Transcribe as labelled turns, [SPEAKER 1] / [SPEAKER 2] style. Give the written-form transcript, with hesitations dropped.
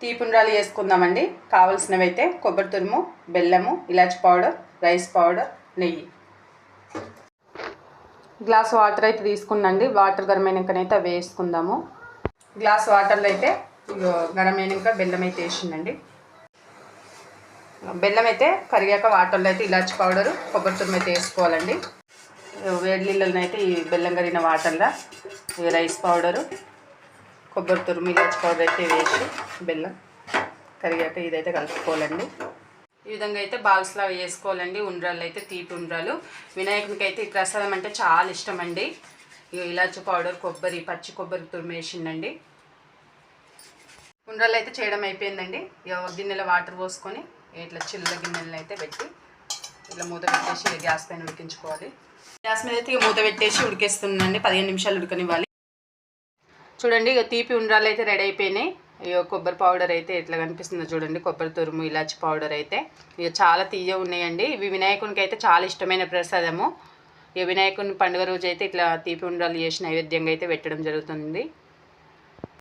[SPEAKER 1] తీపుండ్రాలు చేసుకుందామండి. కావాల్సినవి అయితే కొబ్బరి తురుము, బెల్లము, ఇలాచి పౌడర్, రైస్ పౌడర్, నెయ్యి. గ్లాస్ వాటర్ అయితే తీసుకున్నాండి. వాటర్ గరమైనాకనైతే అవి వేసుకుందాము. గ్లాస్ వాటర్లో అయితే గరమైనాక బెల్లం అయితే వేసిందండి. బెల్లం అయితే కరిగాక వాటర్లో అయితే ఇలాచి పౌడరు, కొబ్బరి తురుము అయితే వేసుకోవాలండి. వేడి నీళ్ళని అయితే ఈ బెల్లం కరిగిన వాటర్లో రైస్ పౌడరు, కొబ్బరి తురుము, ఇలాచి పౌడర్ అయితే వేసి బెల్లం కరిగాక ఇదైతే కలుపుకోవాలండి. ఈ విధంగా అయితే బాల్స్లా వేసుకోవాలండి. ఉండ్రాళ్ళు అయితే తీపి ఉండ్రాలు. వినాయకునికి అయితే ఈ ప్రసాదం అంటే చాలా ఇష్టం అండి. ఇలాచి పౌడర్, కొబ్బరి, పచ్చి కొబ్బరి తురుము వేసిండండి. ఉండ్రాళ్ళు అయితే చేయడం అయిపోయిందండి. గిన్నెలో వాటర్ పోసుకొని ఇట్లా చిల్ల గిన్నెలను అయితే పెట్టి ఇట్లా మూత పెట్టేసి గ్యాస్ పైన ఉడికించుకోవాలి. గ్యాస్ మీద అయితే మూత పెట్టేసి ఉడికేస్తుందండి. 15 నిమిషాలు ఉడకనివ్వాలి. చూడండి, తీపి ఉండ్రాళ్ళు అయితే రెడీ అయిపోయినాయి. కొబ్బరి పౌడర్ అయితే ఎట్లా కనిపిస్తుందో చూడండి. కొబ్బరి తురుము, ఇలాచి పౌడర్ అయితే చాలా తీయ ఉన్నాయండి. ఇవి వినాయకునికి అయితే చాలా ఇష్టమైన ప్రసాదము. వినాయకుని పండుగ రోజు అయితే ఇట్లా తీపి ఉండ్రాళ్ళు చేసి నైవేద్యంగా అయితే పెట్టడం జరుగుతుంది.